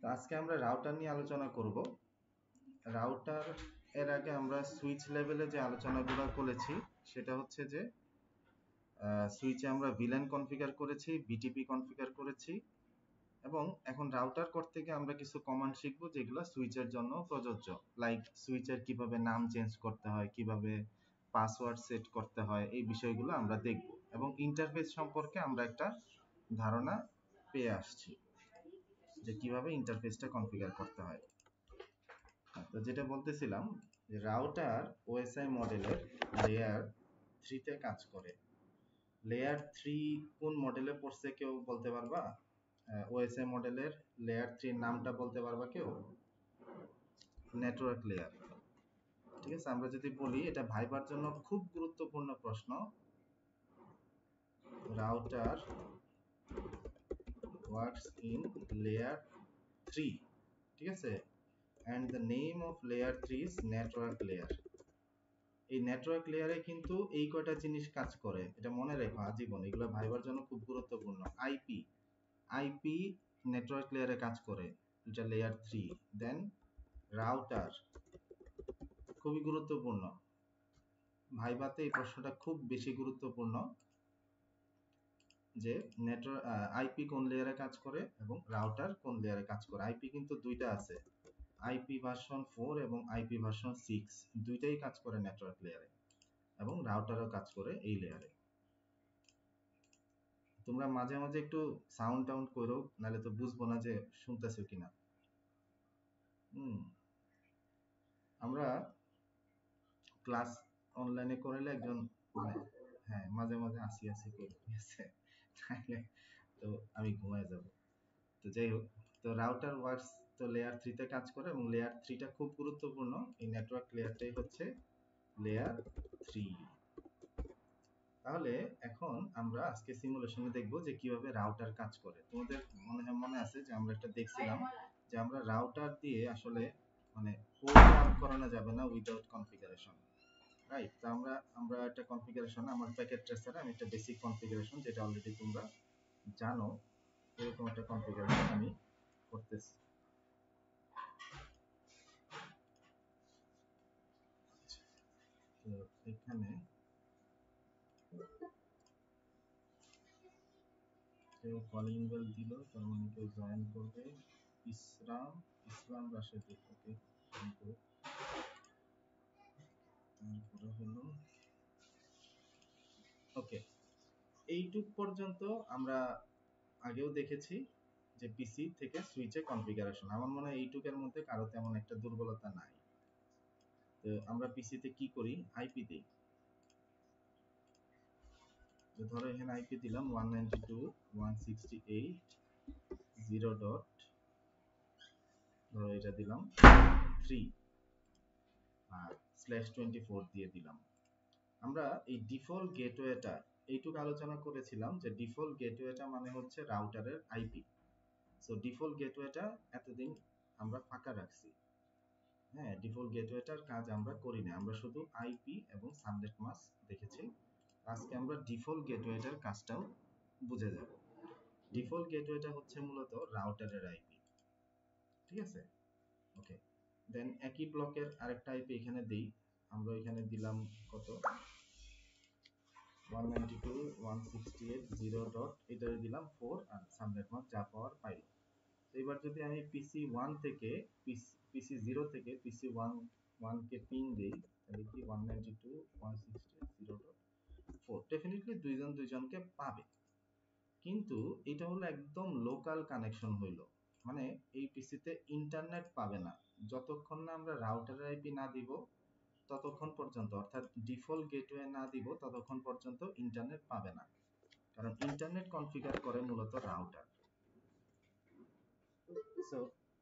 তো আজকে আমরা রাউটার নিয়ে আলোচনা করব। রাউটার এর আগে আমরা সুইচ লেভেলে যে আলোচনাগুলো করেছি সেটা হচ্ছে যে সুইচে আমরা ভিল্যান কনফিগার করেছি, বিটিপি কনফিগার করেছি এবং এখন রাউটার করতে গিয়ে আমরা কিছু কমান্ড শিখব যেগুলো সুইচের জন্য প্রযোজ্য। লাইক সুইচের কিভাবে নাম চেঞ্জ করতে হয়, কিভাবে পাসওয়ার্ড সেট করতে হয়, এই বিষয়গুলো আমরা দেখব এবং ইন্টারফেস সম্পর্কে আমরা একটা ধারণা পেয়ে আসছি যে কিভাবে ইন্টারফেসটা কনফিগার করতে হয়। তো যেটা বলতেছিলাম যে রাউটার ওএসআই মডেলের লেয়ার 3 তে কাজ করে। লেয়ার 3 কোন মডেলে পড়ছে কেউ বলতে পারবা? ওএসআই মডেলের লেয়ার 3 নামটা বলতে পারবা কেউ? Network layer. ঠিক আছে, আমরা যদি বলি এটা ভাইবার জন্য খুব গুরুত্বপূর্ণ প্রশ্ন। রাউটার ওয়ার্কস ইন লেয়ার 3, ঠিক আছে, and the name of layer 3 is network layer. এই নেটওয়ার্ক লেয়ারে কিন্তু এই কয়টা জিনিস কাজ করে, এটা মনে রেখো আজীবন, এগুলো ভাইবার জন্য খুব গুরুত্বপূর্ণ। আইপি, আইপি নেটওয়ার্ক লেয়ারে কাজ করে, এটা লেয়ার 3। দেন রাউটার, খুবই গুরুত্বপূর্ণ, ভাইবাতে এই প্রশ্নটা খুব বেশি গুরুত্বপূর্ণ যে নেটওয়ার্ক আইপি কোন লেয়ারে কাজ করে এবং রাউটার কোন লেয়ারে কাজ করে। আইপি কিন্তু দুইটা আছে, আইপি ভার্সন 4 এবং আইপি ভার্সন 6, দুইটাই কাজ করে নেটওয়ার্ক লেয়ারে এবং রাউটারও কাজ করে এই লেয়ারে। তোমরা মাঝে মাঝে একটু সাউন্ড টাউন্ড করো, নাহলে তো বুঝবো না যে শুনতেছো কিনা। আমরা ক্লাস অনলাইনে করলে একজন মানে হ্যাঁ মাঝে মাঝে আসি আসি করে, ঠিক আছে, তাহলে তো আমি ঘুমায় যাব। তো যাই হোক, তো রাউটার ওয়ার্কস তো লেয়ার 3 তে কাজ করে এবং লেয়ার 3 টা খুব গুরুত্বপূর্ণ। এই নেটওয়ার্ক লেয়ারটাই হচ্ছে লেয়ার 3। তাহলে এখন আমরা আজকে সিমুলেশনে দেখব যে কিভাবে রাউটার কাজ করে। তোমাদের মনে আছে যে আমরা একটা দেখছিলাম যে আমরা রাউটার দিয়ে আসলে মানে কোড রান করানো যাবে না উইদাউট কনফিগারেশন, রাইট? তো আমরা একটা কনফিগারেশন, আমার প্যাকেট ট্রেসারে আমি একটা বেসিক কনফিগারেশন যেটা অলরেডি তোমরা জানো, এরকম একটা কনফিগারেশন আমি করতেছি। তো এখানে কেউ কলিং বেল দিল, তার মানে কেউ জয়েন করবে। ইসলাম রাশেদ, ওকে, তারপরে হলো ওকে। এইটুক পর্যন্ত আমরা আগেও দেখেছি যে পিসি থেকে সুইচে কনফিগারেশন। আমার মনে হয় এইটুকের মধ্যে কারো তেমন একটা দুর্বলতা নাই। তো আমরা পিসিতে কি করি, আইপি দিই। তো ধরো এখানে আইপি দিলাম 192.168.0. ধরো এটা দিলাম 3 আর /24 দিয়ে দিলাম। আমরা এই ডিফল্ট গেটওয়েটা এইটুকু আলোচনা করেছিলাম যে ডিফল্ট গেটওয়েটা মানে হচ্ছে রাউটারের আইপি। সো ডিফল্ট গেটওয়েটা এতদিন আমরা ফাঁকা রাখছি। হ্যাঁ, ডিফল্ট গেটওয়েটার কাজ আমরা করি না, আমরা শুধু আইপি এবং সাবনেট মাস্ক দেখেছি। আজকে আমরা ডিফল্ট গেটওয়েটার কাজটাও বুঝে যাব। ডিফল্ট গেটওয়েটা হচ্ছে মূলত রাউটারের আইপি, ঠিক আছে, ওকে। দেন একই ব্লকের আরেকটা আইপি এখানে দেই, আমরা এখানে দিলাম কত, 192.168.0. এটারে দিলাম 4 আর সাবনেট মাস্ক যা পাওয়ার পাইল। এবার যদি আমি পিসি 1 থেকে পিসি 0 থেকে পিসি 1 কে পিং দেই, তাহলে কি 192.168.0.4 ডেফিনেটলি দুইজনকে পাবে। কিন্তু এটা হলো একদম লোকাল কানেকশন হইলো, মানে এই পিসিতে ইন্টারনেট পাবে না যতক্ষণ না আমরা রাউটারের আইপি না দিব, ততক্ষণ পর্যন্ত, অর্থাৎ ডিফল্ট গেটওয়ে না দিব ততক্ষণ পর্যন্ত ইন্টারনেট পাবে না, কারণ ইন্টারনেট কনফিগার করে মূলত রাউটার। সো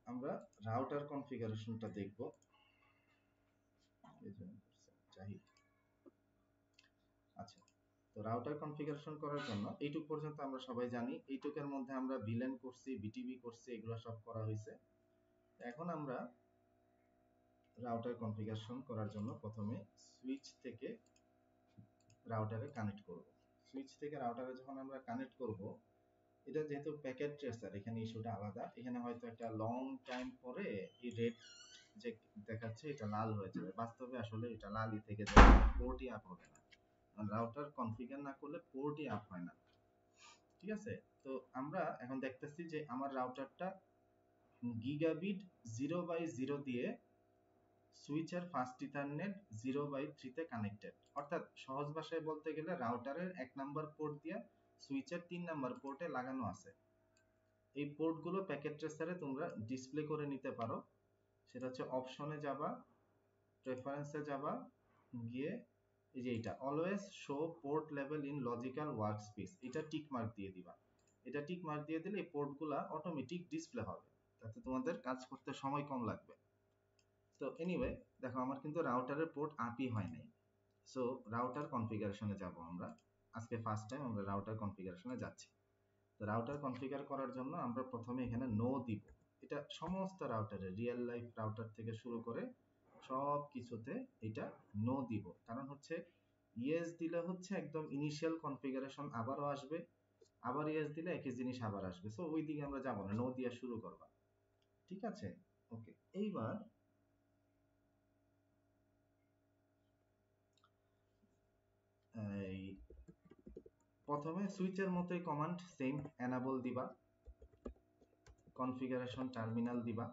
আমরা রাউটার কনফিগারেশনটা দেখব। আচ্ছা, তো রাউটার কনফিগারেশন করার জন্য এইটুক পর্যন্ত আমরা সবাই জানি। এইটুকের মধ্যে আমরা ভিল্যান করছি, বিটিবি করছি, এগুলো সব করা হয়েছে। এখন আমরা রাউটার কনফিগারেশন করার জন্য প্রথমে সুইচ থেকে রাউটারে কানেক্ট করব। সুইচ থেকে রাউটারে যখন আমরা কানেক্ট করব, এটা যেহেতু প্যাকেট ট্রেসার, এখানে ইস্যুটা আলাদা। এখানে হয়তো একটা লং টাইম পরে এই রেড যে দেখাচ্ছে এটা লাল হয়ে যাবে, বাস্তবে আসলে এটা লালই থেকে যাবে, পোর্টই আপ হবে না। রাউটার কনফিগার না করলে পোর্টই আপ হয় না। ঠিক আছে, তো আমরা এখন দেখতেছি যে আমার রাউটারটা গিগাবিট 0/0 দিয়ে সুইচের ফাস্ট ইথারনেট 0/3 তে কানেক্টেড। অর্থাৎ সহজ ভাষায় বলতে গেলে রাউটারের 1 নাম্বার পোর্ট দিয়ে সুইচের 3 নাম্বার পোর্টে লাগানো আছে। এই পোর্টগুলো প্যাকেট ট্রেসারে তোমরা ডিসপ্লে করে নিতে পারো। সেটা হচ্ছে অপশনে যাবা, প্রেফারেন্সে যাবা, গিয়ে এই যে এটা always show port level in logical workspace, এটা টিক মার্ক দিয়ে দিবা। এটা টিক মার্ক দিয়ে দিলে এই পোর্টগুলা অটোমেটিক ডিসপ্লে হবে, তাতে তোমাদের কাজ করতে সময় কম লাগবে। তো এনিওয়ে দেখো আমার কিন্তু রাউটারের পোর্ট আপই হয় নাই। সো রাউটার কনফিগারেশনে যাব আমরা। আজকে ফার্স্ট টাইম আমরা রাউটার কনফিগারেশনে যাচ্ছি। তো রাউটার কনফিগার করার জন্য আমরা প্রথমে এখানে নো দিব। এটা সমস্ত রাউটারে, রিয়েল লাইফ রাউটার থেকে শুরু করে সব কিছুতে এটা নো দিব। কারণ হচ্ছে ইয়েস দিলে হচ্ছে একদম ইনিশিয়াল কনফিগারেশন আবারও আসবে, আবার ইয়েস দিলে একই জিনিস আবার আসবে। সো ওই দিকে আমরা যাব না, নো দিয়ে শুরু করবা। ঠিক আছে, ওকে। এইবার এই প্রথমে সুইচের মতোই কমান্ড সেম এনাবল দিবা, কনফিগারেশন টার্মিনাল দিবা।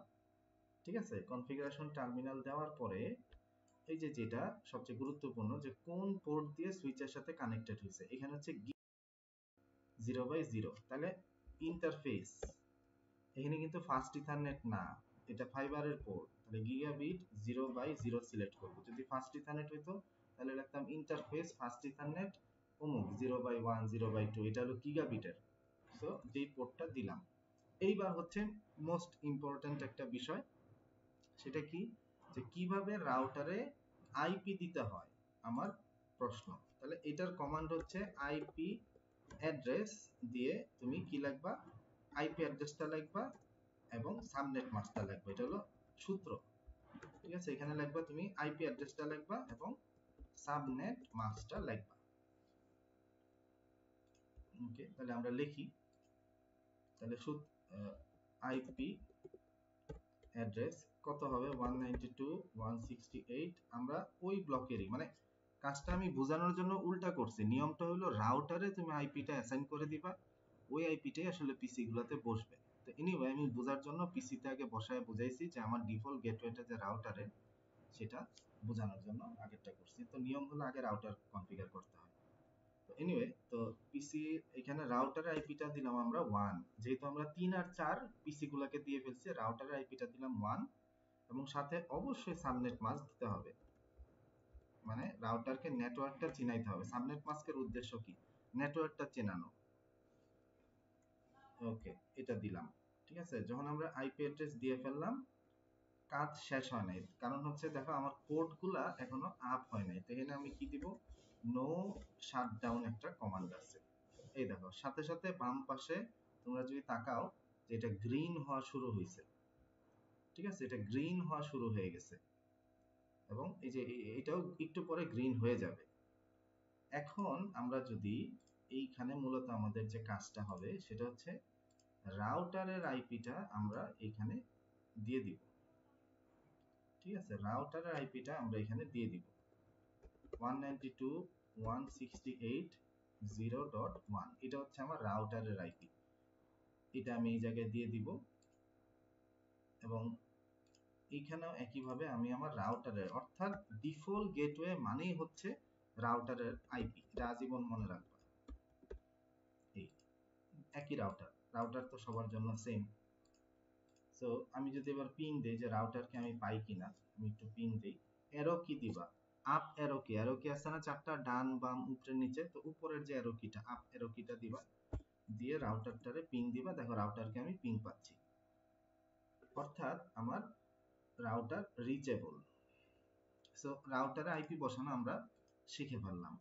ঠিক আছে, কনফিগারেশন টার্মিনাল দেওয়ার পরে এই যে যেটা সবচেয়ে গুরুত্বপূর্ণ যে কোন পোর্ট দিয়ে সুইচের সাথে কানেক্টেড হয়েছে, এখানে হচ্ছে 0/0, তাহলে ইন্টারফেস এখানে কিন্তু ফাস্ট ইথারনেট না, এটা ফাইবারের পোর্ট, তাহলে গিগাবিট 0/0 সিলেক্ট করব। যদি ফাস্ট ইথারনেট হইতো তাহলে লিখতাম ইন্টারফেস ফাস্ট ইথারনেট অমুক 0/1 0/2, এটা হলো গিগাবিটের। সো যেই পোর্টটা দিলাম। এইবার হচ্ছে মোস্ট ইম্পর্টেন্ট একটা বিষয়, সেটা কি যে কিভাবে রাউটারে আইপি দিতে হয় আমার প্রশ্ন। তাহলে এটার কমান্ড হচ্ছে আইপি অ্যাড্রেস দিয়ে তুমি কি লিখবা, আইপি অ্যাড্রেসটা লিখবা এবং সাবনেট মাস্কটা লিখবা, এটা হলো সূত্র। ঠিক আছে, এখানে লিখবা তুমি আইপি অ্যাড্রেসটা লিখবা এবং সাবনেট মাস্কটা লিখবা। ওকে, তাহলে আমরা লিখি, তাহলে আইপি অ্যাড্রেস কত হবে 192.168। আমরা ওই ব্লকেরই, মানে কাজটা আমি বোঝানোর জন্য উল্টা করছি। নিয়মটা হলো রাউটারে তুমি আইপিটা অ্যাসাইন করে দিবা, ওই আইপিটাই আসলে পিসি গুলাতে বসবে। তো এনিওয়ে আমি বোঝার জন্য পিসিতে আগে বসায় বুঝাইছি যে আমার ডিফল্ট গেটওয়েটা যে রাউটারে, সেটা বোঝানোর জন্য আগেরটা করছি। তো নিয়ম হলো আগে রাউটার কনফিগার করতে হয়। তো এনিওয়ে তো পিসি এখানে রাউটারের আইপিটা দিলাম আমরা 1, যেহেতু আমরা 3 আর 4 পিসি গুলাকে দিয়ে ফেলছি, রাউটারের আইপিটা দিলাম 1 এবং সাথে অবশ্যই সাবনেট মাস্ক দিতে হবে। মানে রাউটারকে নেটওয়ার্কটা চিনাইতে হবে। সাবনেট মাস্কের উদ্দেশ্য কি, নেটওয়ার্কটা চেনানো। ওকে, এটা দিলাম। ঠিক আছে, যখন আমরা আইপি অ্যাড্রেস দিয়ে ফেললাম, কাজ শেষ হয় নাই। কারণ হচ্ছে দেখো আমার পোর্টগুলা এখনো আপ হয় নাই। তো এখানে আমি কি দিব, নো শাটডাউন একটা কমান্ড আছে। এই দেখো সাথে সাথে বাম পাশে তোমরা যদি তাকাও যে এটা গ্রিন হওয়া শুরু হয়েছে। ঠিক আছে, এটা গ্রিন হওয়া শুরু হয়ে গেছে এবং এই যে এটাও একটু পরে গ্রিন হয়ে যাবে। এখন আমরা যদি এইখানে মূলত আমাদের যে কাজটা হবে সেটা হচ্ছে রাউটারের আইপিটা আমরা এখানে দিয়ে দিব। ঠিক আছে, রাউটারের আইপিটা আমরা এখানে দিয়ে দিব 192.168.0.1, এটা হচ্ছে আমার রাউটারের আইপি। এটা আমি এই জায়গায় দিয়ে দিব এবং এইখানেও একইভাবে আমি আমার রাউটারের, অর্থাৎ ডিফল্ট গেটওয়ে মানেই হচ্ছে রাউটারের আইপি, এটা আজীবন মনে রাখবা। এই একই রাউটার, রাউটার তো সবার জন্য সেম। সো আমি যদি এবার পিং দেই যে রাউটারকে আমি পাই কিনা, আমি একটু পিং দেই। অ্যারো কি দিবা, আপ অ্যারো কি, অ্যারো কি আছে না চারটা, ডান বাম উপরে নিচে, তো উপরের যে অ্যারো কিটা, আপ অ্যারো কিটা দিবা, দিয়ে রাউটারটারে পিং দিবা। দেখো রাউটারকে আমি পিং পাচ্ছি, অর্থাৎ আমার রাউটার রিচেবল। সো রাউটারে আইপি বসানো আমরা শিখে ফেললাম।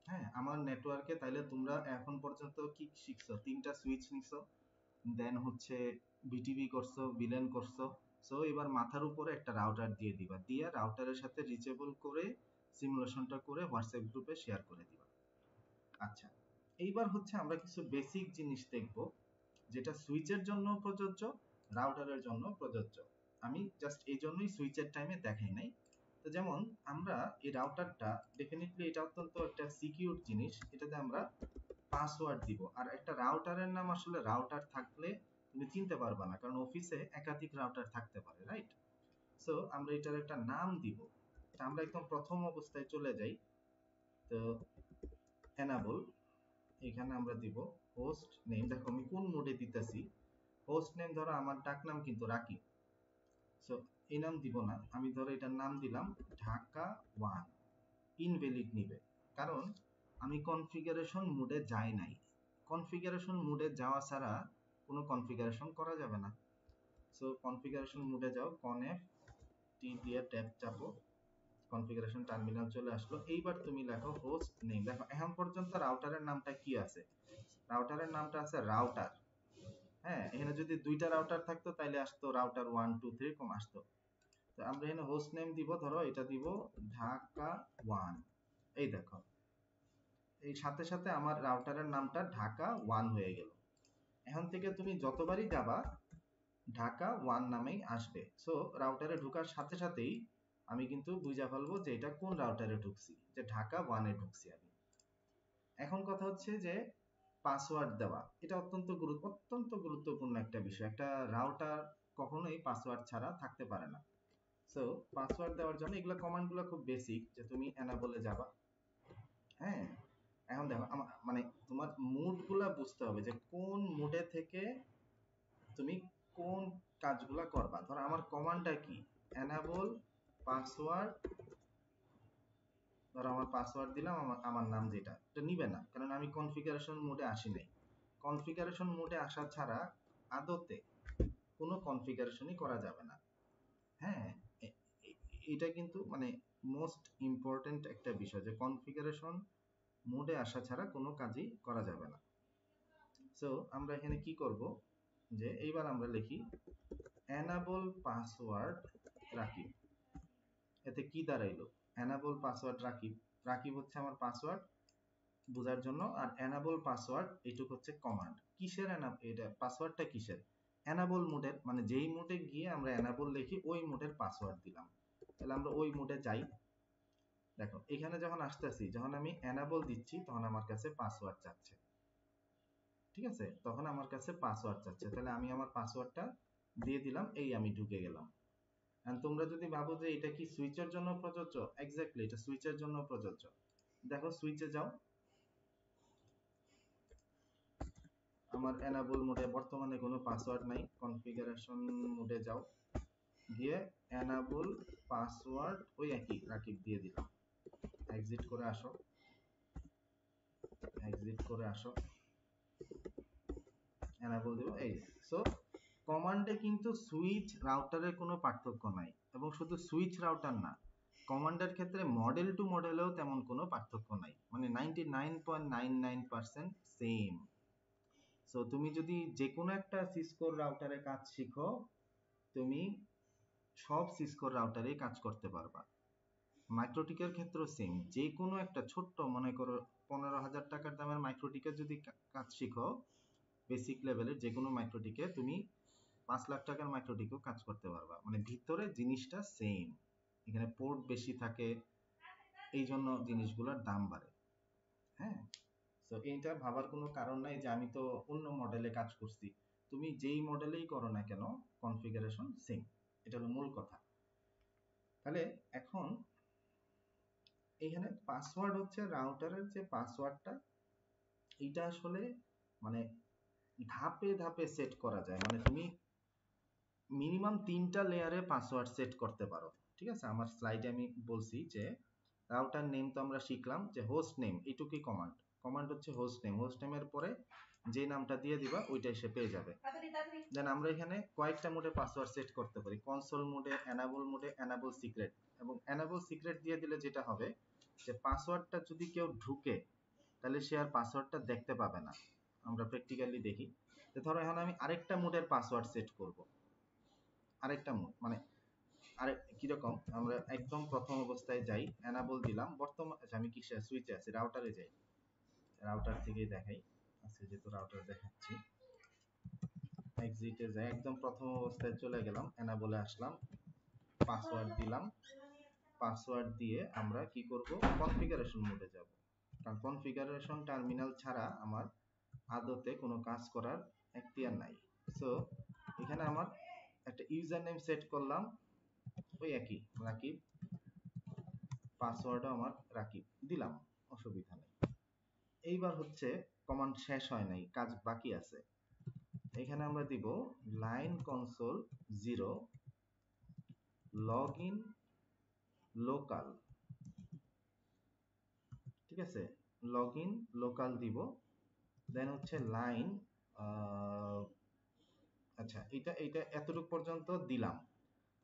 হ্যাঁ, আমার নেটওয়ার্কে তাইলে তোমরা এখন পর্যন্ত কি শিখছো, 3টা সুইচ নিছো, দেন হচ্ছে বিটিবি করছো, ভিলেন করছো। সো এবার মাথার উপরে একটা রাউটার দিয়ে দিবা, দিয়ে রাউটারের সাথে রিচেবল করে সিমুলেশনটা করে হোয়াটসঅ্যাপ গ্রুপে শেয়ার করে দিবা। আচ্ছা, এইবার হচ্ছে আমরা কিছু বেসিক জিনিস দেখব যেটা সুইচের জন্য প্রযোজ্য, রাউটারের জন্য প্রযোজ্য। আমি জাস্ট এই জন্যই সুইচের টাইমে দেখাই নাই। তো যেমন আমরা এই রাউটারটা ডেফিনেটলি এটা অত্যন্ত একটা সিকিউর জিনিস, এটাতে আমরা পাসওয়ার্ড দিব। আর একটা রাউটারের নাম আসলে রাউটার থাকলে তুমি চিনতে পারবা না, কারণ অফিসে একাধিক রাউটার থাকতে পারে, রাইট? সো আমরা এটার একটা নাম দিব। তা আমরা একদম প্রথম অবস্থায় চলে যাই। তো এনাবল, এখানে আমরা দিব হোস্ট নেম। দেখো আমি কোন মোডে দিতেছি। হোস্ট নেম ধরো আমার ডাক নাম কিন্তু রাকিব। সো এই নাম দিব না, আমি ধরো এটার নাম দিলাম ঢাকা 1। ইনভ্যালিড নিবে, কারণ আমি কনফিগারেশন মোডে যাই নাই। কনফিগারেশন মোডে যাওয়া ছাড়া কোনো কনফিগারেশন করা যাবে না। সো কনফিগারেশন মোডে যাও, কনএফ টি দিয়ে ট্যাব চাপো, কনফিগারেশন টার্মিনাল চলে আসলো। এইবার তুমি লেখো হোস্ট নেম। দেখো এখন পর্যন্ত রাউটারের নামটা কি আছে? রাউটারের নামটা আছে রাউটার। হ্যাঁ, এখানে যদি দুইটা রাউটার থাকতো তাহলে আসতো রাউটার 1 2 3 এরকম আসতো। তো আমরা এখানে হোস্ট নেম দিব, ধরো এটা দিব ঢাকা 1। এই দেখো, এই সাথে সাথে আমার রাউটারের নামটা ঢাকা 1 হয়ে গেল। এখন থেকে তুমি যতবারই যাবা ঢাকা 1 নামেই আসবে। সো রাউটারে ঢোকার সাথে সাথেই আমি কিন্তু বুঝা ফেলবো যে এটা কোন রাউটারে ঢুকছি, যে ঢাকা 1 এ ঢুকছি আমি। এখন কথা হচ্ছে যে পাসওয়ার্ড দেওয়া, এটা অত্যন্ত গুরুত্বপূর্ণ একটা বিষয়। একটা রাউটার কখনোই পাসওয়ার্ড ছাড়া থাকতে পারে না। সো পাসওয়ার্ড দেওয়ার জন্য এগুলো কমান্ডগুলো খুব বেসিক, যে তুমি এনাবলে যাবা। হ্যাঁ, এখন দেখো মানে তোমার মুড গুলা বুঝতে হবে যে কোন মুডে থেকে তুমি কোন কাজগুলা করবা। ধরো আমার কমান্ডটা কি, এনাবল পাসওয়ার্ড। ধরো আমার পাসওয়ার্ড দিলাম, আমার নাম যেটা, এটা নিবে না, কারণ আমি কনফিগারেশন মোডে আসি নাই। কনফিগারেশন মোডে আসা ছাড়া আদতে কোনো কনফিগারেশনই করা যাবে না। হ্যাঁ, এটা কিন্তু মানে মোস্ট ইম্পর্টেন্ট একটা বিষয়, যে কনফিগারেশন মোডে আসা ছাড়া কোনো কাজই করা যাবে না। সো আমরা এখানে কি করব, যে এইবার আমরা লিখি এনাবল পাসওয়ার্ড রাকিব। এতে কি দাঁড়াইলো, এনাবল পাসওয়ার্ড রাকিব। রাকিব হচ্ছে আমার পাসওয়ার্ড বোঝার জন্য, আর এনাবল পাসওয়ার্ড এইটুক হচ্ছে কমান্ড। কিসের এটা পাসওয়ার্ডটা কিসের? এনাবল মোডের, মানে যেই মোডে গিয়ে আমরা এনাবল লিখি ওই মোডের পাসওয়ার্ড দিলাম। তাহলে আমরা ওই মোডে যাই। দেখো এখানে যখন আসতেছি, যখন আমি এনাবল দিচ্ছি তখন আমার কাছে পাসওয়ার্ড চাচ্ছে। ঠিক আছে, তখন আমার কাছে পাসওয়ার্ড চাচ্ছে, তাহলে আমি আমার পাসওয়ার্ডটা দিয়ে দিলাম, এই আমি ঢুকে গেলাম। আর তোমরা যদি ভাবো যে এটা কি সুইচের জন্য প্রযোজ্য, এক্স্যাক্টলি এটা সুইচের জন্য প্রযোজ্য। দেখো সুইচে যাও, আমার এনাবল মোডে বর্তমানে কোনো পাসওয়ার্ড নাই। কনফিগারেশন মোডে যাও, গিয়ে এনাবল পাসওয়ার্ড ওই একই রাকিব দিয়ে দিলাম। এক্সিট করে আসো, এক্সিট করে আসো, এনাবল দেব। এই সো কমান্ডে কিন্তু সুইচ রাউটারের কোনো পার্থক্য নাই, এবং শুধু সুইচ রাউটার না, কমান্ডের ক্ষেত্রে মডেল টু মডেলেও তেমন কোনো পার্থক্য নাই, মানে 99.99% সেম। সো তুমি যদি যে কোনো একটা সিসকোর রাউটারে কাজ শিখো, তুমি সব সিসকোর রাউটারেই কাজ করতে পারবা। মাইক্রোটিকের ক্ষেত্রেও সেম, যে কোনো একটা ছোট্ট, মনে করো 15,000 টাকার দামের মাইক্রোটিকের যদি কাজ শিখো, বেসিক লেভেলের যে কোনো মাইক্রোটিকে, তুমি 5 লাখ টাকার মাইক্রোটিকেও কাজ করতে পারবা। মানে ভিতরে জিনিসটা সেম, এখানে পোর্ট বেশি থাকে, এই জন্য জিনিসগুলোর দাম বাড়ে। হ্যাঁ, তো এইটা ভাবার কোনো কারণ নাই যে আমি তো অন্য মডেলে কাজ করছি। তুমি যেই মডেলেই করো না কেন, কনফিগারেশন সেম, এটা হলো মূল কথা। তাহলে এখন এখানে পাসওয়ার্ড হচ্ছে রাউটারের যে পাসওয়ার্ডটা, এটা আসলে মানে ধাপে ধাপে সেট করা যায়। মানে তুমি মিনিমাম 3টা লেয়ারে পাসওয়ার্ড সেট করতে পারো। ঠিক আছে, আমার স্লাইডে আমি বলছি যে রাউটার নেম তো আমরা শিখলাম, যে হোস্ট নেম এইটুকুই কমান্ড। কমান্ড হচ্ছে হোস্ট নেম, হোস্ট নেমের পরে যে নামটা দিয়ে দিবা ওইটাই সে পেয়ে যাবে। দেন আমরা এখানে কয়েকটা মোডে পাসওয়ার্ড সেট করতে পারি, কনসোল মোডে, এনাবল সিক্রেট। এবং এনাবল সিক্রেট দিয়ে দিলে যেটা হবে, যে পাসওয়ার্ডটা যদি কেউ ঢুকে তাহলে সে আর পাসওয়ার্ডটা দেখতে পাবে না। আমরা প্র্যাকটিক্যালি দেখি। তো ধরো এখন আমি আরেকটা মোডের পাসওয়ার্ড সেট করব, আরেকটা মোড মানে আরে কিরকম, আমরা একদম প্রথম অবস্থায় যাই, এনাবল দিলাম, বর্তমানে আমি কি সুইচে আছি, রাউটারে যাই, রাউটার থেকেই দেখাই। আজকে যেহেতু রাউটার দেখাচ্ছি, এক্সিটে যাই, একদম প্রথম অবস্থায় চলে গেলাম, এনাবলে আসলাম, পাসওয়ার্ড দিলাম। পাসওয়ার্ড দিয়ে আমরা কি করব, কনফিগারেশন মোডে যাব, কারণ কনফিগারেশন টার্মিনাল ছাড়া আমার আদতে কোনো কাজ করার এখতিয়ার নাই। সো এখানে আমার একটা ইউজার নেম সেট করলাম, ওই একই রাকিব, পাসওয়ার্ডও আমার রাকিব দিলাম, অসুবিধা নেই। এইবার হচ্ছে কমান্ড শেষ হয় নাই, কাজ বাকি আছে। এখানে আমরা দিব line console 0 log in local, ঠিক আছে, লগ ইন লোকাল দিব। দেন হচ্ছে লাইন, আচ্ছা এটা এটা এতটুকু পর্যন্ত দিলাম।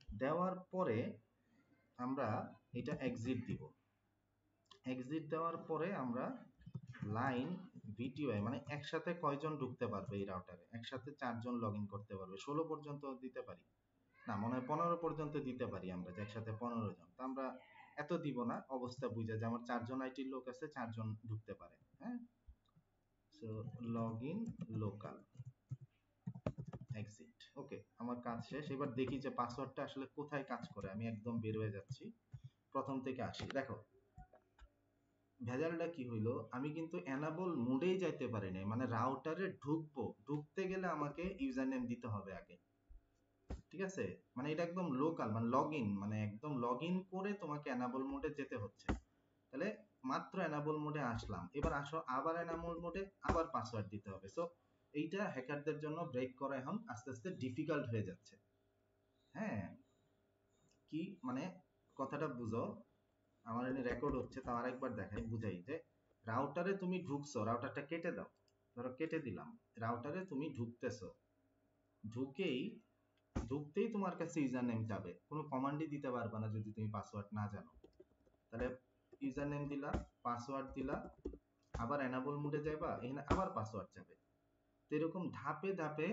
দেওয়ার পরে আমরা এটা এক্সিট দিব। এক্সিট দেওয়ার পরে আমরা লাইন ভিটিওআই, মানে একসাথে কয়জন ঢুকতে পারবে এই রাউটারে, একসাথে 4 জন লগ ইন করতে পারবে, 16 পর্যন্ত দিতে পারি, না মনে হয় 15 পর্যন্ত দিতে পারি আমরা, যে একসাথে 15 জন। তো আমরা এত দিব না, অবস্থা বুঝা যে আমার 4 জন আইটির লোক আছে, 4 জন ঢুকতে পারে। হ্যাঁ, so log in local, exit. Okay, আমার কাজ শেষ। এবার দেখি যে পাসওয়ার্ডটা আসলে কোথায় কাজ করে। আমি একদম বের হয়ে যাচ্ছি, প্রথম থেকে আসি। দেখো ভেজালটা কি হইলো, আমি কিন্তু এনাবল মোডেই যাইতে পারি নাই, মানে রাউটারে ঢুকবো, ঢুকতে গেলে আমাকে ইউজার নেম দিতে হবে আগে, ঠিক আছে, মানে এটা একদম লোকাল, মানে লগ ইন, মানে একদম লগ ইন করে তোমাকে এনাবল মোডে যেতে হচ্ছে। তাহলে মাত্র এনাবল মোডে আসলাম, এবার আসো আবার এনাবল মোডে, আবার পাসওয়ার্ড দিতে হবে। সো এইটা হ্যাকারদের জন্য ব্রেক করা এখন আস্তে আস্তে ডিফিকাল্ট হয়ে যাচ্ছে। হ্যাঁ, কি মানে কথাটা বুঝো, আমার এখানে রেকর্ড হচ্ছে, তো আরেকবার দেখাই বুঝাই, যে রাউটারে তুমি ঢুকছো, রাউটারটা কেটে দাও, ধরো কেটে দিলাম, রাউটারে তুমি ঢুকতেছো, ঢুকেই ঢুকতেই তোমার কাছে ইউজার নেম যাবে, কোনো কমান্ডই দিতে পারবে না যদি তুমি পাসওয়ার্ড না জানো। তাহলে ইউজার নেম দিলা, পাসওয়ার্ড দিলা, আবার এনাবল মোডে যাবা, এখানে আবার পাসওয়ার্ড যাবে। তো এরকম ধাপে ধাপে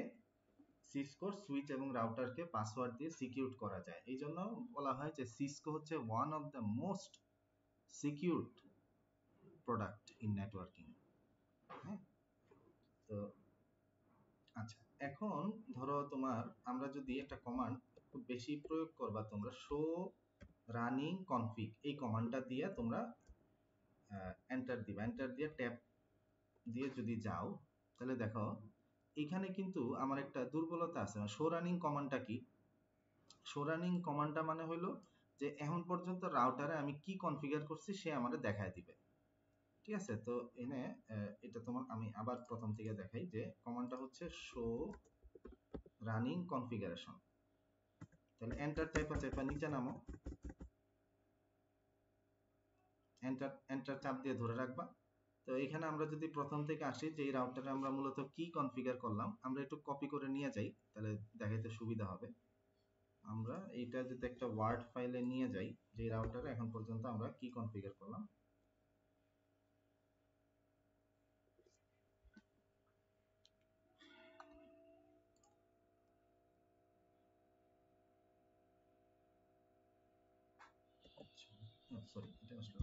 সিসকো সুইচ এবং রাউটারকে পাসওয়ার্ড দিয়ে সিকিউর করা যায়। এই জন্য বলা হয় যে সিসকো হচ্ছে one of the most secured product in networking. হ্যাঁ, তো আচ্ছা, এখন ধরো তোমার, আমরা যদি একটা কমান্ড খুব বেশি প্রয়োগ করবা তোমরা, শো রানিং কনফিগ, এই কমান্ডটা দিয়ে তোমরা এন্টার দিবা, এন্টার দিয়ে ট্যাব দিয়ে যদি যাও, তাহলে দেখো এখানে কিন্তু আমার একটা দুর্বলতা আছে। শো রানিং কমান্ডটা কি, শো রানিং কমান্ডটা মানে হলো যে এখন পর্যন্ত রাউটারে আমি কি কনফিগার করছি সে আমাদের দেখায় দিবে, ঠিক আছে। তো এনে এটা তোমার, আমি আবার প্রথম থেকে দেখাই, যে কমান্ডটা হচ্ছে শো রানিং কনফিগারেশন। তাহলে এন্টার চাইপা চাইপা নিচে নামো, এন্টার এন্টার চাপ দিয়ে ধরে রাখবা। তো এখানে আমরা যদি প্রথম থেকে আসি, যে এই রাউটারে আমরা মূলত কি কনফিগার করলাম, আমরা একটু কপি করে নিয়ে যাই, তাহলে দেখাইতে সুবিধা হবে। আমরা এইটা যদি একটা ওয়ার্ড ফাইলে নিয়ে যাই, যে রাউটারে এখন পর্যন্ত আমরা কি কনফিগার করলাম। সরি, এটা আসলে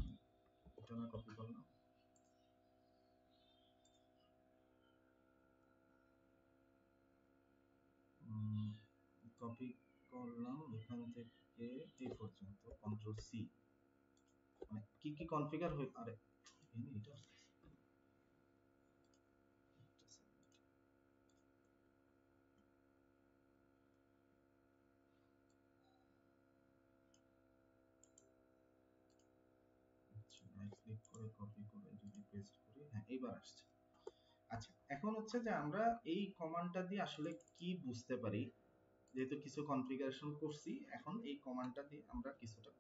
এটা না কপি করলাম, কপি করলাম এখান থেকে এই পর্যন্ত, কন্ট্রোল সি, মানে কি কি কনফিগার হই, আরে এটা রাইট ক্লিক করে কপি করে যদি পেস্ট করি, হ্যাঁ এইবার আসছে। আচ্ছা, এখন হচ্ছে যে আমরা এই কমান্ডটা দিয়ে আসলে কি বুঝতে পারি, যেহেতু কিছু কনফিগারেশন করছি, এখন এই কমান্ডটা দিয়ে আমরা কিছুটা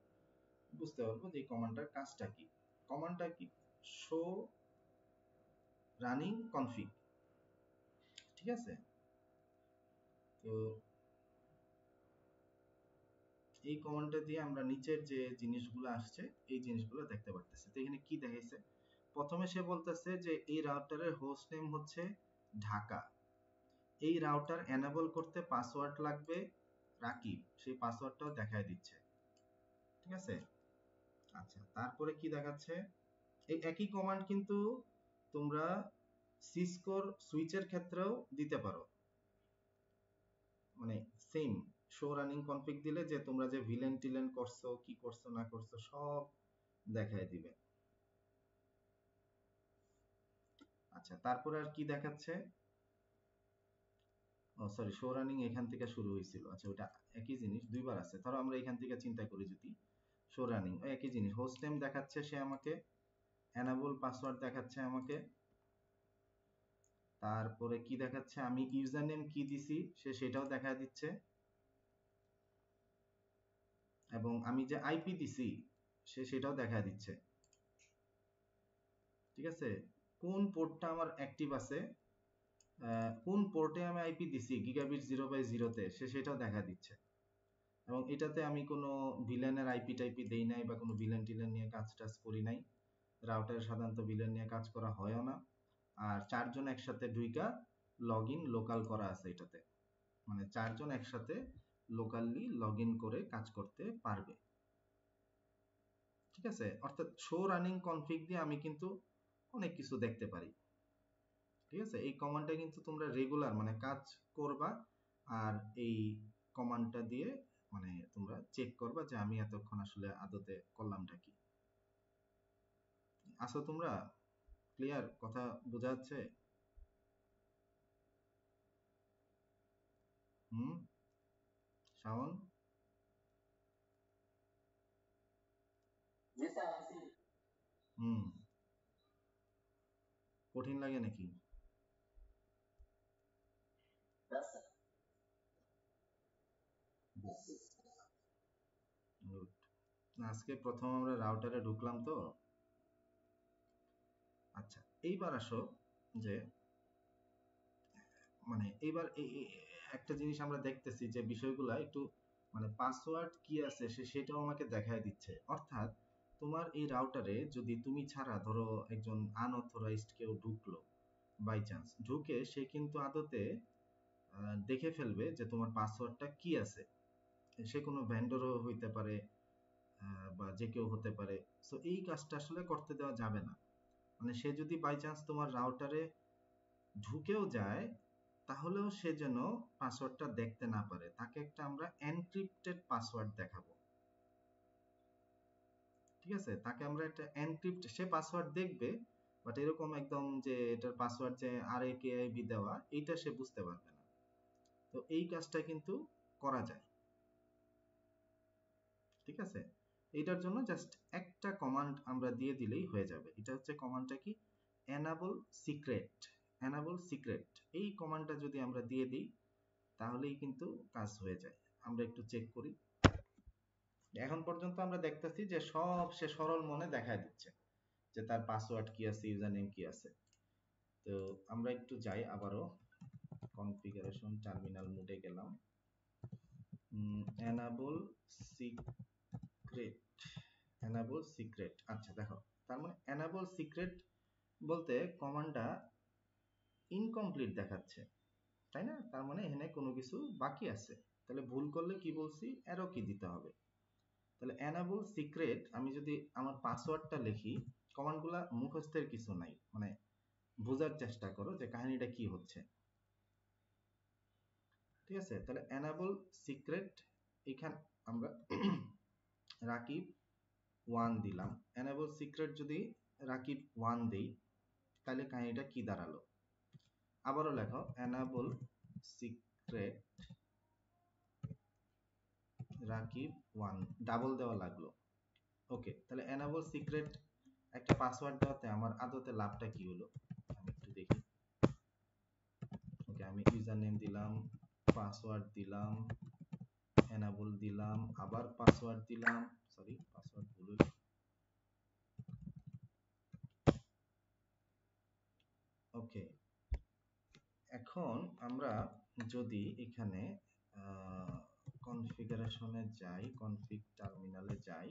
বুঝতে পারবো যে এই কমান্ডটার কাজটা কি। কমান্ডটা কি, শো রানিং কনফিগ, ঠিক আছে। তো এই কমান্ডটা দিয়ে আমরা নিচের যে জিনিসগুলো আসছে এই জিনিসগুলো দেখতে পারতেছি। তো এখানে কি দেখাইছে, প্রথমে সে বলতেছে যে এই রাউটারের হোস্ট নেম হচ্ছে ঢাকা, এই রাউটার এনেবল করতে পাসওয়ার্ড লাগবে রাকিব, সেই পাসওয়ার্ডটাও দেখায় দিচ্ছে, ঠিক আছে। আচ্ছা, তারপরে কি দেখাচ্ছে, এই একই কমান্ড কিন্তু তোমরা সিসকোর সুইচের ক্ষেত্রেও দিতে পারো, মানে সেম শো রানিং কনফিগ দিলে যে তোমরা যে ভিলেন টিলেন করছো কি করছো না করছো সব দেখায় দিবে। আচ্ছা, তারপরে আর কি দেখাচ্ছে? ও সরি, শো রানিং এখান থেকে শুরু হয়েছিল। আচ্ছা, ওটা একই জিনিস দুইবার আছে। ধরো আমরা এখান থেকে চিন্তা করি, যদি শো রানিং একই জিনিস, হোস্ট নেম দেখাচ্ছে সে আমাকে, এনাবল পাসওয়ার্ড দেখাচ্ছে আমাকে, তারপরে কি দেখাচ্ছে, আমি ইউজার নেম কি দিছি সে সেটাও দেখা দিচ্ছে, এবং আমি যে আইপি দিছি সে সেটাও দেখা দিচ্ছে। ঠিক আছে, কোন পোর্টটা আমার অ্যাক্টিভ আছে, কোন পোর্টে আমি আইপি দিছি গিগাবিট 0/0 তে সে সেটাও দেখা দিচ্ছে। এবং এটাতে আমি কোনো ভিলেনের আইপি টাইপি দেই নাই বা কোনো ভিলেন টিলেন নিয়ে কাজ টাজ করি নাই। রাউটারে সাধারণত ভিলেন নিয়ে কাজ করা হয়ও না। আর চারজন একসাথে ঢুইকা লগ ইন লোকাল করা আছে এটাতে, মানে চারজন একসাথে লোকালি লগ ইন করে কাজ করতে পারবে। ঠিক আছে, অর্থাৎ শো রানিং কনফিগ দিয়ে আমি কিন্তু অনেক কিছু দেখতে পারি। ঠিক আছে, এই কমান্ডটা কিন্তু তোমরা রেগুলার মানে কাজ করবা, আর এই কমান্ডটা দিয়ে মানে তোমরা চেক করবা যে আমি এতক্ষণ আসলে আদতে করলামটা কি। আসো তোমরা ক্লিয়ার, কথা বোঝা যাচ্ছে? হুম, শাওন? হুম, কঠিন লাগে নাকি? গুড। আজকে প্রথম আমরা রাউটারে ঢুকলাম তো। আচ্ছা, এইবার আসো যে মানে এইবার একটা জিনিস আমরা দেখতেছি যে বিষয়গুলা একটু মানে পাসওয়ার্ড কি আছে সেটাও আমাকে দেখায় দিচ্ছে। অর্থাৎ তোমার এই রাউটারে যদি তুমি ছাড়া ধরো একজন আনঅথরাইজড কেউ ঢুকলো, বাই চান্স ঢুকে সে কিন্তু আদতে দেখে ফেলবে যে তোমার পাসওয়ার্ডটা কি আছে। সে কোনো ভেন্ডরও হইতে পারে, বা যে কেউ হতে পারে। সো এই কাজটা আসলে করতে দেওয়া যাবে না। মানে সে যদি বাই চান্স তোমার রাউটারে ঢুকেও যায় তাহলেও সে যেন পাসওয়ার্ডটা দেখতে না পারে। তাকে একটা আমরা এনক্রিপ্টেড পাসওয়ার্ড দেখাবো। ঠিক আছে, তাকে আমরা একটা এনক্রিপ্ট, সে পাসওয়ার্ড দেখবে বাট এরকম একদম যে এটার পাসওয়ার্ড যে RAKIB দেওয়া এইটা সে বুঝতে পারবে না। তো এই কাজটা কিন্তু করা যায়। ঠিক আছে, এইটার জন্য জাস্ট একটা কমান্ড আমরা দিয়ে দিলেই হয়ে যাবে। এটা হচ্ছে কমান্ডটা কি, enable secret। enable secret এই কমান্ডটা যদি আমরা দিয়ে দিই তাহলেই কিন্তু কাজ হয়ে যায়। আমরা একটু চেক করি। এখন পর্যন্ত আমরা দেখতেছি যে সব সে সরল মনে দেখায় দিচ্ছে যে তার পাসওয়ার্ড কি আছে, ইউজার নেম কি আছে। তো আমরা একটু যাই আবারও কনফিগারেশন, টার্মিনাল মোডে গেলাম, enable secret, enable secret। আচ্ছা দেখো, তার মানে enable secret বলতে কমান্ডটা ইনকমপ্লিট দেখাচ্ছে, তাই না? তার মানে এখানে কোনো কিছু বাকি আছে। তাহলে ভুল করলে কি বলছি, অ্যারো কি দিতে হবে। তাহলে enable secret আমি যদি আমার পাসওয়ার্ডটা লিখি, কমান্ডগুলা মুখস্থের কিছু নাই, মানে বোঝার চেষ্টা করো যে কাহিনীটা কি হচ্ছে। ঠিক আছে, তাহলে enable secret এখান আমরা রাকিব 1 দিলাম। enable secret যদি রাকিব 1 দেই তাহলে কাহিনীটা কি দাঁড়ালো। আবারও লেখো enable secret রাকিব 1, ডাবল দেওয়া লাগলো। ওকে, তাহলে enable secret একটা পাসওয়ার্ড দেওয়াতে আমার আদতে লাভটা কি হলো আমি একটু দেখি। ওকে, আমি ইউজার নেম দিলাম, পাসওয়ার্ড দিলাম, enable দিলাম, আবার পাসওয়ার্ড দিলাম, সরি পাসওয়ার্ড ভুল হলো। ওকে, এখন আমরা যদি এখানে কনফিগারেশনে যাই, কনফিগ টার্মিনালে যাই,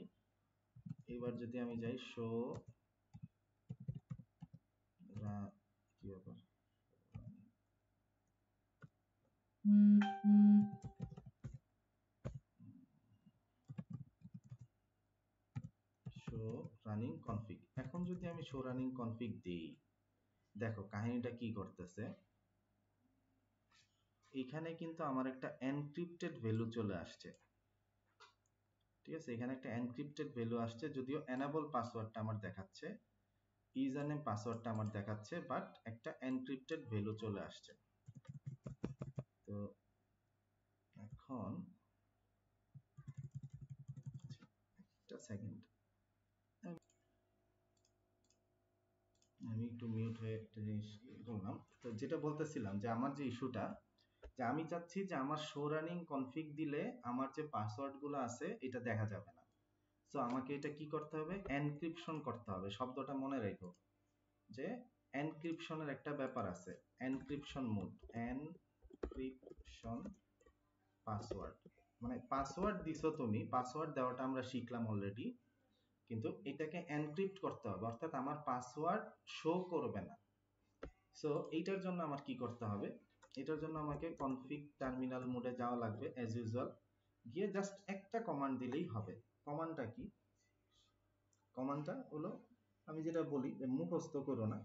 এবার যদি আমি যাই শো কি ব্যাপার, শো রানিং কনফিগ। এখন যদি আমি শো রানিং কনফিগ দিই দেখো কাহিনীটা কি করতেছে, এখানে কিন্তু আমার একটা এনক্রিপ্টেড ভ্যালু চলে আসছে, ঠিক আছে, এখানে একটা এনক্রিপ্টেড ভ্যালু আসছে, যদিও এনেবল পাসওয়ার্ডটা আমার দেখাচ্ছে, ইউজার নেম পাসওয়ার্ডটা আমার দেখাচ্ছে, বাট একটা এনক্রিপ্টেড ভ্যালু চলে আসছে। তো এখন একটা সেকেন্ড, আমি একটু মিউট হয়ে একটা জিনিস করলাম। তো যেটা বলতেছিলাম যে আমার যে ইস্যুটা, যে আমি চাচ্ছি যে আমার শো রানিং কনফিগ দিলে আমার যে পাসওয়ার্ড গুলো আছে এটা দেখা যাবে না। তো আমাকে এটা কি করতে হবে, এনক্রিপশন করতে হবে। শব্দটা মনে রেখো যে এনক্রিপশনের একটা ব্যাপার আছে, এনক্রিপশন মোড, এনক্রিপশন পাসওয়ার্ড, মানে পাসওয়ার্ড দিছো তুমি, পাসওয়ার্ড দেওয়াটা আমরা শিখলাম অলরেডি, কিন্তু এটাকে এনক্রিপ্ট করতে হবে, অর্থাৎ আমার পাসওয়ার্ড শো করবে না। সো এইটার জন্য আমার কি করতে হবে, এটার জন্য আমাকে কনফিগ টার্মিনাল মোডে যাওয়া লাগবে অ্যাজ ইউজুয়াল, গিয়ে জাস্ট একটা কমান্ড দিলেই হবে। কমান্ডটা কি, কমান্ডটা হলো, আমি যেটা বলি যে মুখস্থ করো না,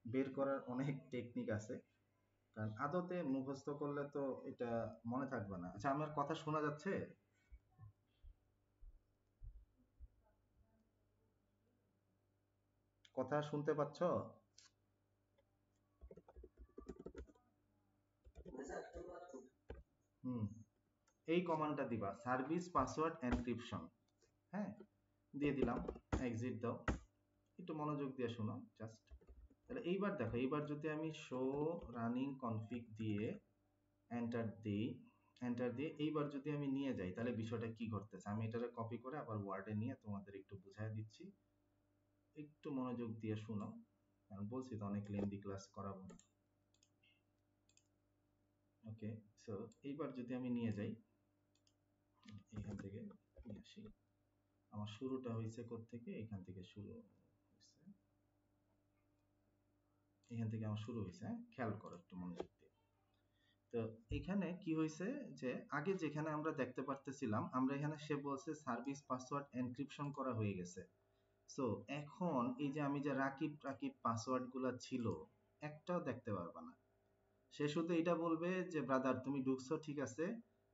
বের করার অনেক টেকনিক আছে, কারণ আদতে মুখস্থ করলে তো এটা মনে থাকবে না। আচ্ছা আমার কথা শোনা যাচ্ছে, কথা শুনতে পাচ্ছ? হুম, এই কমান্ডটা দিবা, সার্ভিস পাসওয়ার্ড এনক্রিপশন, হ্যাঁ, দিয়ে দিলাম, এক্সিট দাও, একটু মনোযোগ দিয়ে শোনো জাস্ট। তাহলে এইবার দেখো, এইবার যদি আমি শো রানিং কনফিগ দিয়ে এন্টার দিই, এন্টার দিয়ে এইবার যদি আমি নিয়ে যাই, তাহলে বিষয়টা কি ঘটতেছে, আমি এটাকে কপি করে আবার ওয়ার্ডে নিয়ে তোমাদের একটু বুঝাই দিচ্ছি, একটু মনোযোগ দিয়ে শোনো, কারণ বলছি তো অনেক লেন্দি ক্লাস করাবো না। ওকে, সো এইবার যদি আমি নিয়ে যাই, এখান থেকে নিয়ে আসি, আমার শুরুটা হয়েছে কোত্থেকে, এখান থেকে শুরু হয়েছে, এখান থেকে আমার শুরু হয়েছে, হ্যাঁ খেয়াল করো একটু মনোযোগ দিয়ে। তো এখানে কি হয়েছে, যে আগে যেখানে আমরা দেখতে পারতেছিলাম, আমরা এখানে সে বলছে সার্ভিস পাসওয়ার্ড এনক্রিপশন করা হয়ে গেছে। সো এখন এই যে আমি যে রাকিব রাকিব পাসওয়ার্ড গুলা ছিল, একটাও দেখতে পারবা না। সে শুধু এটা বলবে যে ব্রাদার তুমি ঢুকছো ঠিক আছে,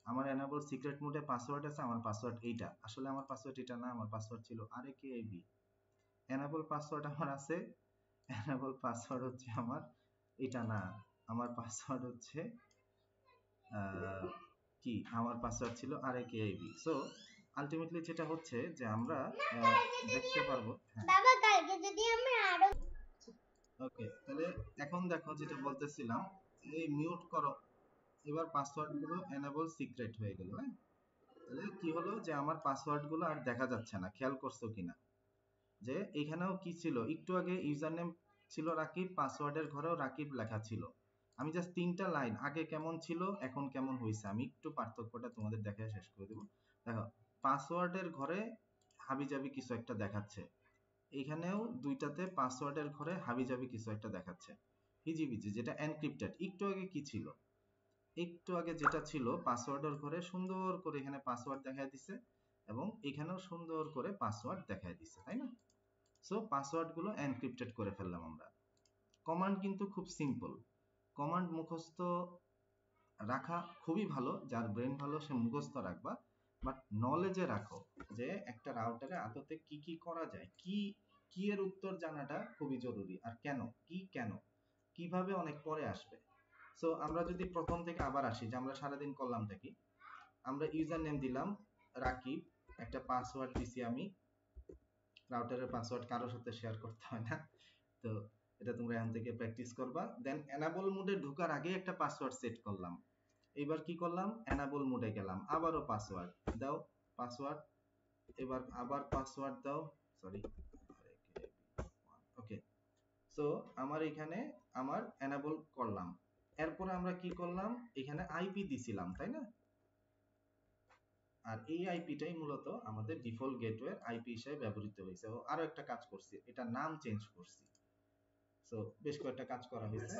আমার এনাবল সিক্রেট মোডে পাসওয়ার্ড আছে, আমার পাসওয়ার্ড এইটা, আসলে আমার পাসওয়ার্ড এটা না, আমার পাসওয়ার্ড ছিল আরেকএবি। এনাবল পাসওয়ার্ড আমার আছে, এনাবল পাসওয়ার্ড হচ্ছে আমার এটা না, আমার পাসওয়ার্ড হচ্ছে কি, আমার পাসওয়ার্ড ছিল আরেকএবি। সো আলটিমেটলি যেটা হচ্ছে যে আমরা দেখতে পারবো, হ্যাঁ বাবা কালকে যদি আমরা আরো, ওকে, তাহলে এখন দেখো যেটা বলতেছিলাম, এই মিউট করো, এবার পাসওয়ার্ড গুলো এনেবল সিক্রেট হয়ে গেল, হ্যাঁ, তাহলে কি হলো যে আমার পাসওয়ার্ড গুলো আর দেখা যাচ্ছে না, খেয়াল করছো কিনা, যে এখানেও কি ছিল, একটু আগে ইউজার নেম ছিল রাকিব, পাসওয়ার্ডের ঘরেও রাকিব লেখা ছিল, আমি জাস্ট তিনটা লাইন, আগে কেমন ছিল এখন কেমন হয়েছে, আমি একটু পার্থক্যটা তোমাদের দেখায় শেষ করে দেবো। দেখো পাসওয়ার্ডের ঘরে হাবিজাবি কিছু একটা দেখাচ্ছে, এখানেও দুইটাতে পাসওয়ার্ডের ঘরে হাবিজাবি কিছু একটা দেখাচ্ছে, হিজিবিজি, যেটা এনক্রিপ্টেড। একটু আগে কি ছিল, একটু আগে যেটা ছিল পাসওয়ার্ডের ঘরে সুন্দর করে এখানে পাসওয়ার্ড দেখায় দিছে, এবং এখানেও সুন্দর করে পাসওয়ার্ড দেখায় দিছে, তাই না? সো পাসওয়ার্ড গুলো এনক্রিপ্টেড করে ফেললাম আমরা। কমান্ড কিন্তু খুব সিম্পল, কমান্ড মুখস্থ রাখা খুবই ভালো, যার ব্রেন ভালো সে মুখস্থ রাখবা, বাট নলেজে রাখো যে একটা রাউটারে আদতে কি কি করা যায়, কি কি এর উত্তর জানাটা খুবই জরুরি, আর কেন, কি কেন, কিভাবে অনেক পরে আসবে। সো আমরা যদি প্রথম থেকে আবার আসি, যে আমরা সারাদিন করলামটা কি, আমরা ইউজার নেম দিলাম রাকিব, একটা পাসওয়ার্ড দিছি আমি, রাউটারের পাসওয়ার্ড কারোর সাথে শেয়ার করতে হয় না, তো এটা তোমরা এখান থেকে প্র্যাকটিস করবা। দেন এনাবল মোডে ঢোকার আগে একটা পাসওয়ার্ড সেট করলাম, এবার কি করলাম, এনাবল মোডে গেলাম, আবারও পাসওয়ার্ড দাও, পাসওয়ার্ড, এবার আবার পাসওয়ার্ড দাও, সরি, ওকে। সো আমার এখানে আমার এনাবল করলাম, এরপরে আমরা কি করলাম, এখানে আইপি দিছিলাম, তাই না? আর এই আইপিটাই মূলত আমাদের ডিফল্ট গেটওয়ের আইপি হিসেবে ব্যবহৃত হয়েছে। ও আরো একটা কাজ করছি, এটা নাম চেঞ্জ করছি। সো বেশ কয়েকটা কাজ করা হয়েছে।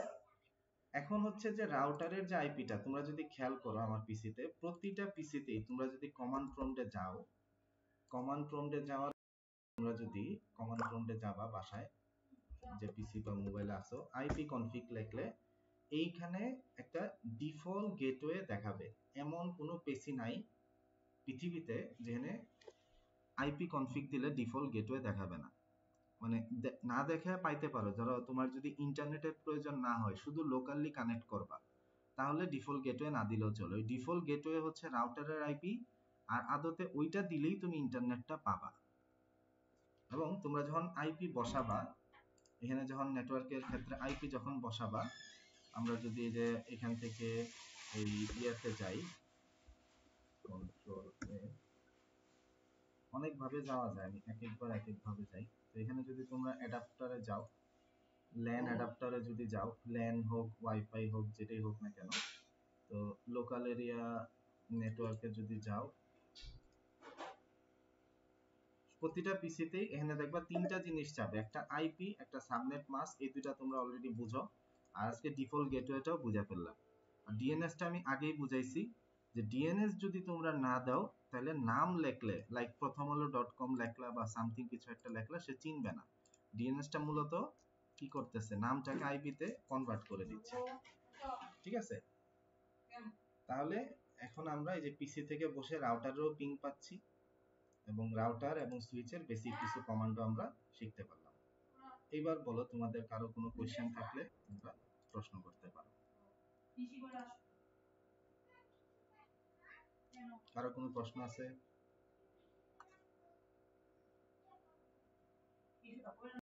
এখন হচ্ছে যে রাউটারের যে আইপিটা, তোমরা যদি খেয়াল করো আমার পিসিতে, প্রতিটা পিসিতেই তোমরা যদি কমান্ড প্রম্পটে যাও, কমান্ড প্রম্পটে যাওয়ার, তোমরা যদি কমান্ড প্রম্পটে যাবা বাসায়, যে পিসি বা মোবাইলে আসো, আইপি কনফিগ লিখলে এইখানে একটা ডিফল্ট গেটওয়ে দেখাবে। এমন কোনো পিসি নাই পৃথিবীতে যেখানে আইপি কনফিগ দিলে ডিফল্ট গেটওয়ে দেখাবে না। মানে না দেখে পাইতে পারো, ধরো তোমার যদি ইন্টারনেটের প্রয়োজন না হয়, শুধু লোকালি কানেক্ট করবা, তাহলে ডিফল্ট গেটওয়ে না দিলেও চলে। ওই ডিফল্ট গেটওয়ে হচ্ছে রাউটারের আইপি, আর আদতে ওইটা দিলেই তুমি ইন্টারনেটটা পাবা। এবং তোমরা যখন আইপি বসাবা, এখানে যখন নেটওয়ার্কের ক্ষেত্রে আইপি যখন বসাবা, আমরা যদি এই যে এখান থেকে এই ইয়েতে যাই, কন্ট্রোল অনেক ভাবে যাওয়া যায়, আমি এক একবার এক এক ভাবে যাই। তো এখানে যদি তোমরা অ্যাডাপ্টারে যাও, ল্যান অ্যাডাপ্টারে যদি যাও, ল্যান হোক ওয়াইফাই হোক যেটাই হোক না কেন, তো লোকাল এরিয়া নেটওয়ার্কে যদি যাও, প্রতিটা পিসিতেই এখানে দেখবা তিনটা জিনিস চাবে, একটা আইপি, একটা সাবনেট মাস্ক, এই দুইটা তোমরা অলরেডি বুঝো। আর আজকে ডিফল্ট গেটওয়েটাও বুঝা ফেললাম। আর ডিএনএসটা আমি আগেই বুঝাইছি যে ডিএনএস যদি তোমরা না দাও, তাহলে নাম লেখলে, লাইক প্রথম আলো .com লেখলা বা সামথিং কিছু একটা লেখলা, সে চিনবে না। ডিএনএসটা মূলত কি করতেছে, নামটাকে আইপিতে কনভার্ট করে দিচ্ছে। ঠিক আছে? তাহলে এখন আমরা এই যে পিসি থেকে বসে রাউটারেও পিং পাচ্ছি, এবং রাউটার এবং সুইচের বেসিক কিছু কমান্ডও আমরা শিখতে পারলাম। এইবার বলো, তোমাদের কারো কোনো কোয়েশ্চেন থাকলে তোমরা প্রশ্ন করতে পারো। কারো কোনো প্রশ্ন আছে?